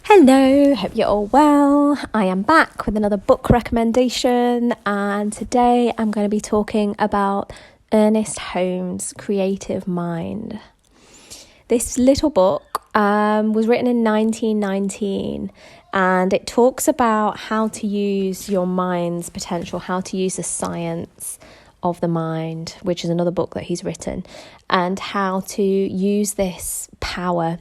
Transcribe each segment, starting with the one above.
Hello, hope you're all well. I am back with another book recommendation, and today I'm going to be talking about Ernest Holmes' Creative Mind. This little book was written in 1919, and it talks about how to use your mind's potential, how to use the science of the mind, which is another book that he's written, and how to use this power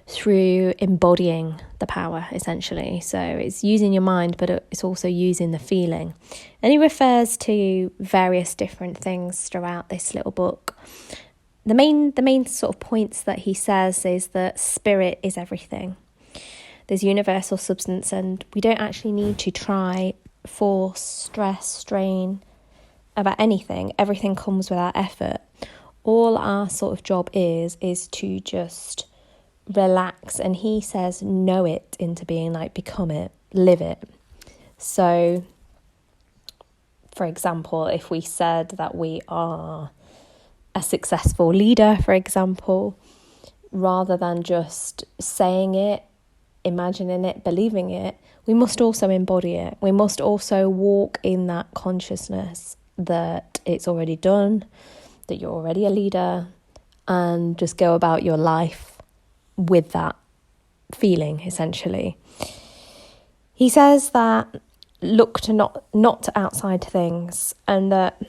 through embodying the power, essentially. So it's using your mind, but it's also using the feeling. And he refers to various different things throughout this little book. The main sort of points that he says is that spirit is everything. There's universal substance, and we don't actually need to try, force, stress, strain about anything. Everything comes without effort. All our sort of job is to just relax, and he says know it into being, like become it, live it. So for example, if we said that we are a successful leader, for example, rather than just saying it, imagining it, believing it, we must also embody it. We must also walk in that consciousness that it's already done, that you're already a leader, and just go about your life with that feeling, essentially. He says that look to not to outside things, and that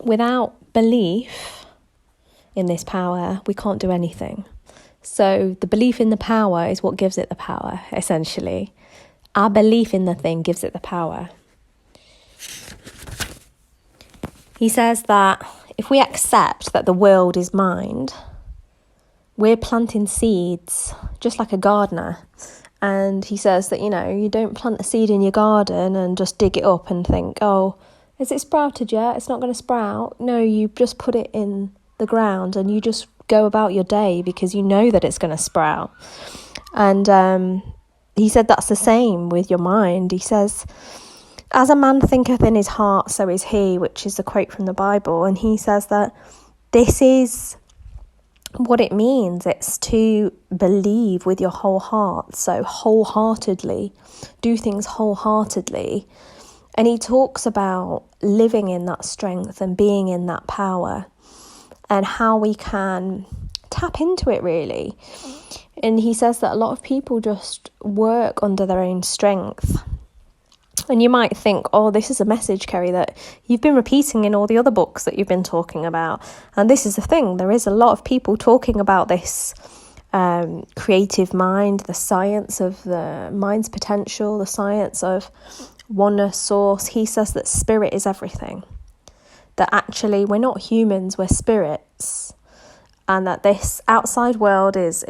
without belief in this power, we can't do anything. So the belief in the power is what gives it the power, essentially. Our belief in the thing gives it the power. He says that if we accept that the world is mind, we're planting seeds, just like a gardener. And he says that, you don't plant a seed in your garden and just dig it up and think, oh, is it sprouted yet? It's not going to sprout. No, you just put it in the ground and you just go about your day because you know that it's going to sprout. And he said that's the same with your mind. He says, as a man thinketh in his heart, so is he, which is a quote from the Bible. And he says that this is what it means. It's to believe with your whole heart, so wholeheartedly, do things wholeheartedly. And he talks about living in that strength and being in that power and how we can tap into it, really. And he says that a lot of people just work under their own strength. And you might think, oh, this is a message, Kerry, that you've been repeating in all the other books that you've been talking about. And this is the thing. There is a lot of people talking about this creative mind, the science of the mind's potential, the science of oneness, source. He says that spirit is everything. That actually we're not humans, we're spirits. And that this outside world is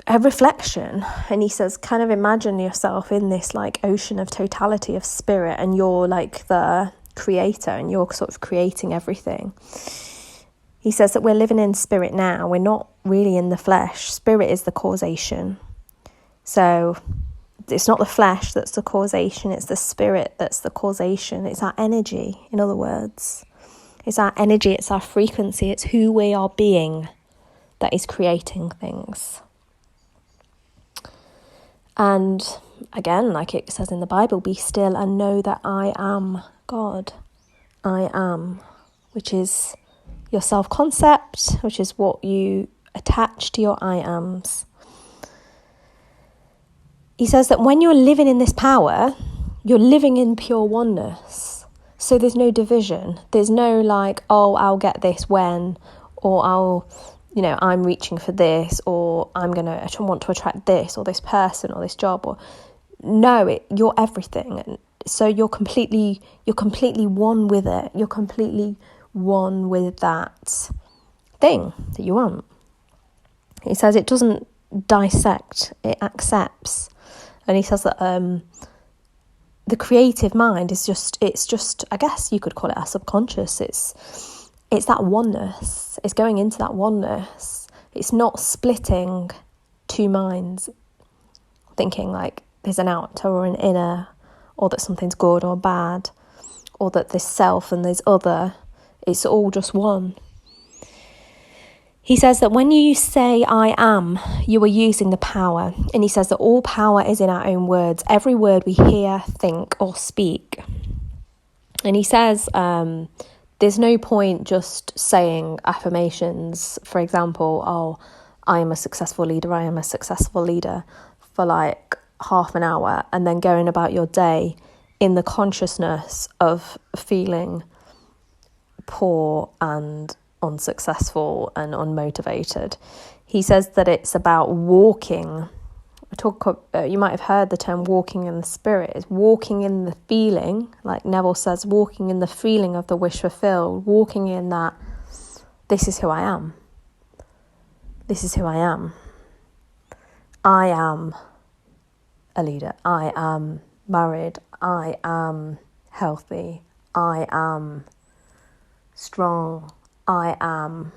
a reflection. And he says, kind of imagine yourself in this like ocean of totality of spirit, and you're like the creator and you're sort of creating everything. He says that we're living in spirit now. We're not really in the flesh. Spirit is the causation. So it's not the flesh that's the causation, it's the spirit that's the causation. It's our energy, in other words. It's our energy, it's our frequency, it's who we are being that is creating things. And again, like it says in the Bible, be still and know that I am God. I am, which is your self-concept, which is what you attach to your I ams. He says that when you're living in this power, you're living in pure oneness. So there's no division. There's no like, oh, I'll get this when, or I'm reaching for this, or I want to attract this, or this person, or this job, or no, you're everything. And so you're completely one with it. You're completely one with that thing that you want. He says it doesn't dissect, it accepts. And he says that the creative mind is just, I guess you could call it a subconscious. It's that oneness. It's going into that oneness. It's not splitting two minds, thinking like there's an outer or an inner, or that something's good or bad, or that there's self and there's other. It's all just one. He says that when you say I am, you are using the power. And he says that all power is in our own words, every word we hear, think or speak. And he says there's no point just saying affirmations, for example, oh, I am a successful leader, I am a successful leader, for like half an hour, and then going about your day in the consciousness of feeling poor and unsuccessful and unmotivated. He says that it's about walking. You might have heard the term walking in the spirit. It's walking in the feeling, like Neville says, walking in the feeling of the wish fulfilled, walking in that this is who I am. This is who I am. I am a leader. I am married. I am healthy. I am strong. I am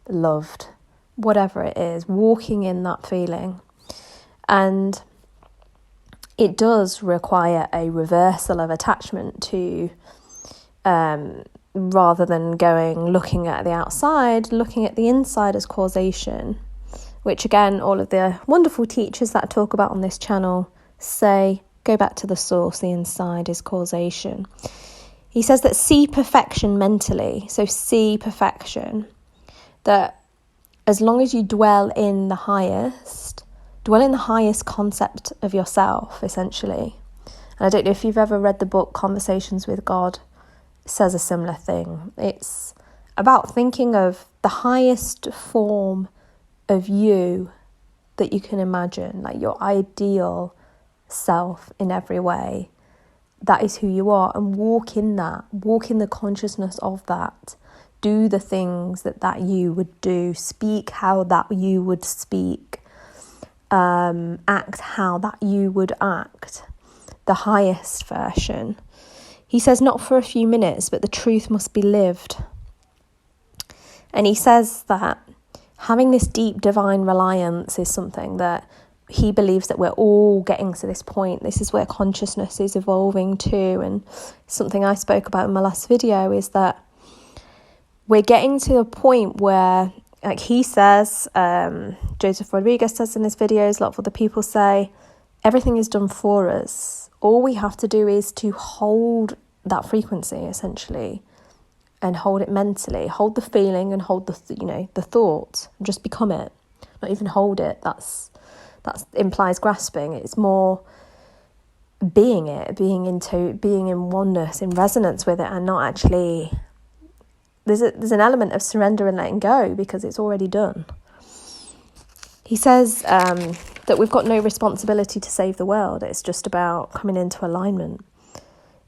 loved. Whatever it is, walking in that feeling. And it does require a reversal of attachment to, rather than looking at the outside, looking at the inside as causation, which again, all of the wonderful teachers that I talk about on this channel say, go back to the source, the inside is causation. He says that see perfection mentally, so see perfection, that as long as you dwell in the highest concept of yourself, essentially. And I don't know if you've ever read the book Conversations with God, it says a similar thing. It's about thinking of the highest form of you that you can imagine, like your ideal self in every way. That is who you are, and walk in that, walk in the consciousness of that. Do the things that you would do, speak how that you would speak, act how that you would act, the highest version. He says not for a few minutes, but the truth must be lived. And he says that having this deep divine reliance is something that he believes that we're all getting to this point. This is where consciousness is evolving to. And something I spoke about in my last video is that we're getting to a point where, like he says, Joseph Rodriguez says in his videos, a lot of other people say, everything is done for us. All we have to do is to hold that frequency, essentially, and hold it mentally, hold the feeling and hold the thought, and just become it. Not even hold it. That implies grasping. It's more being it, being in oneness, in resonance with it, and not actually. There's an element of surrender and letting go because it's already done. He says that we've got no responsibility to save the world. It's just about coming into alignment.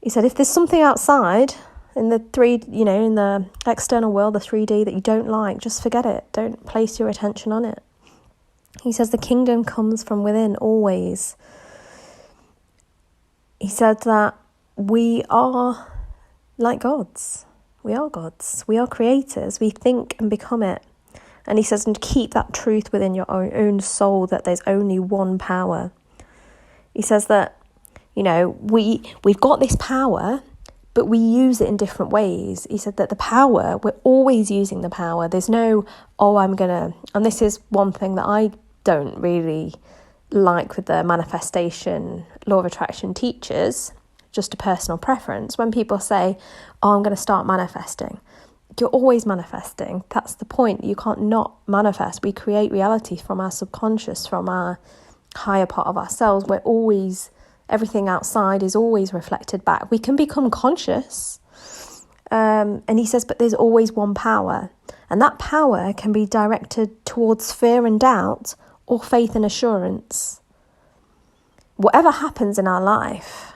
He said if there's something outside in the in the external world, the 3D that you don't like, just forget it. Don't place your attention on it. He says the kingdom comes from within always. He said that we are like gods. We are gods. We are creators. We think and become it. And he says, and keep that truth within your own soul, that there's only one power. He says that, we've got this power, but we use it in different ways. He said that the power, we're always using the power. There's no, and this is one thing that I don't really like with the manifestation, law of attraction teachers, just a personal preference. When people say, I'm going to start manifesting, you're always manifesting. That's the point. You can't not manifest. We create reality from our subconscious, from our higher part of ourselves. Everything outside is always reflected back. We can become conscious. And he says, but there's always one power. And that power can be directed towards fear and doubt or faith and assurance. Whatever happens in our life,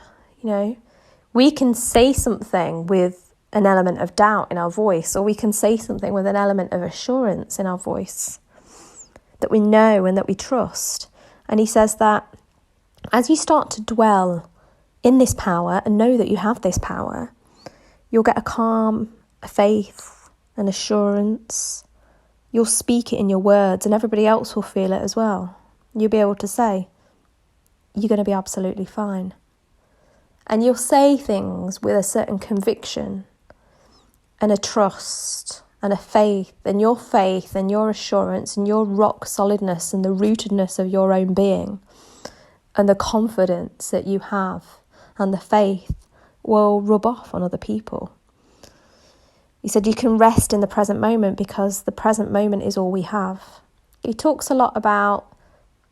we can say something with an element of doubt in our voice, or we can say something with an element of assurance in our voice that we know and that we trust. And he says that as you start to dwell in this power and know that you have this power, you'll get a calm, a faith, an assurance. You'll speak it in your words and everybody else will feel it as well. You'll be able to say, you're going to be absolutely fine. And you'll say things with a certain conviction and a trust and a faith and your assurance and your rock solidness and the rootedness of your own being and the confidence that you have and the faith will rub off on other people. He said you can rest in the present moment because the present moment is all we have. He talks a lot about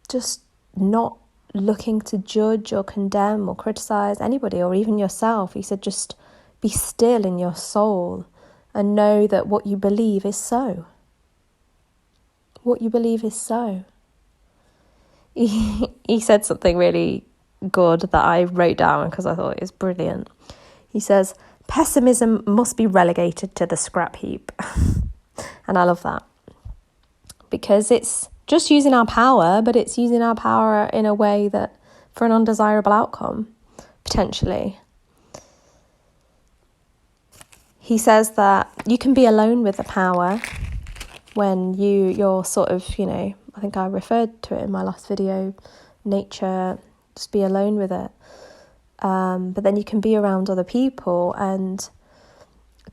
just not looking to judge or condemn or criticize anybody or even yourself. He said just be still in your soul and know that what you believe is so. What you believe is so. He said something really good that I wrote down because I thought it was brilliant. He says, pessimism must be relegated to the scrap heap. And I love that. Because it's just using our power, but it's using our power in a way that for an undesirable outcome, potentially. He says that you can be alone with the power when you're sort of, I think I referred to it in my last video, nature, just be alone with it. But then you can be around other people and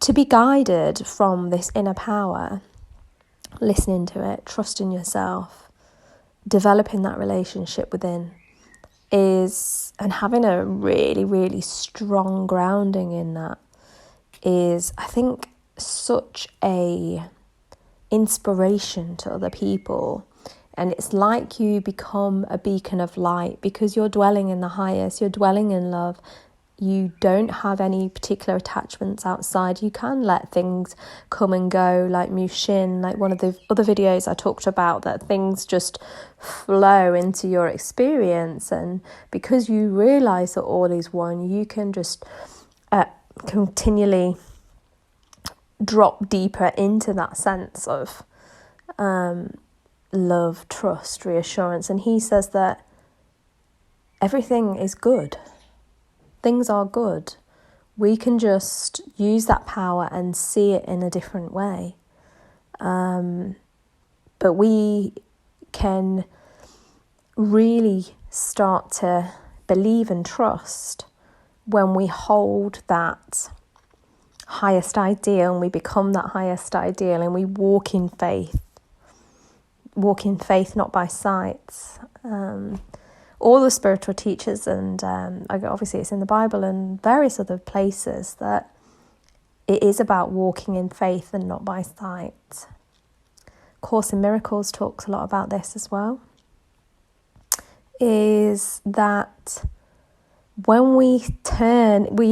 to be guided from this inner power, listening to it, trusting yourself, developing that relationship within and having a really, really strong grounding in that is, I think, such a inspiration to other people. And it's like you become a beacon of light because you're dwelling in the highest, you're dwelling in love. You don't have any particular attachments outside. You can let things come and go, like Mushin, like one of the other videos I talked about, that things just flow into your experience. And because you realise that all is one, you can just continually drop deeper into that sense of love, trust, reassurance. And he says that everything is good. Things are good. We can just use that power and see it in a different way. But we can really start to believe and trust when we hold that highest ideal and we become that highest ideal and we walk in faith. Walk in faith, not by sight. All the spiritual teachers and obviously it's in the Bible and various other places that it is about walking in faith and not by sight. Course in Miracles talks a lot about this as well. Is that when we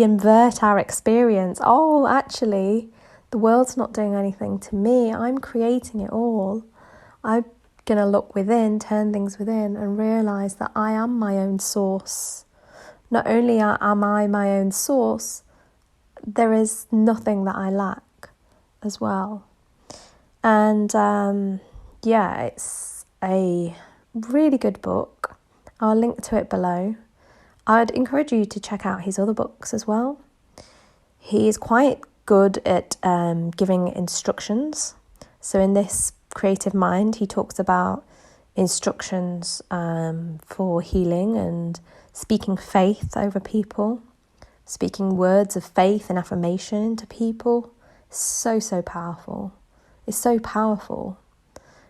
invert our experience, actually the world's not doing anything to me, I'm creating it all. I'm going to look within, turn things within and realise that I am my own source. Not only am I my own source, there is nothing that I lack as well. And it's a really good book. I'll link to it below. I'd encourage you to check out his other books as well. He is quite good at giving instructions. So in this Creative Mind, he talks about instructions for healing and speaking faith over people, speaking words of faith and affirmation to people. So powerful. It's so powerful.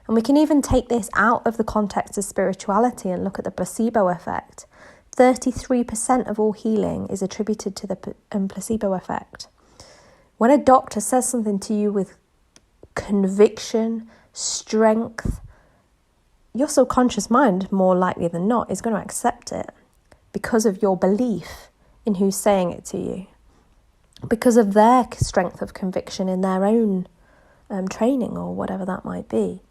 And we can even take this out of the context of spirituality and look at the placebo effect. 33% of all healing is attributed to the placebo effect. When a doctor says something to you with conviction, strength, your subconscious mind, more likely than not, is going to accept it because of your belief in who's saying it to you, because of their strength of conviction in their own training or whatever that might be.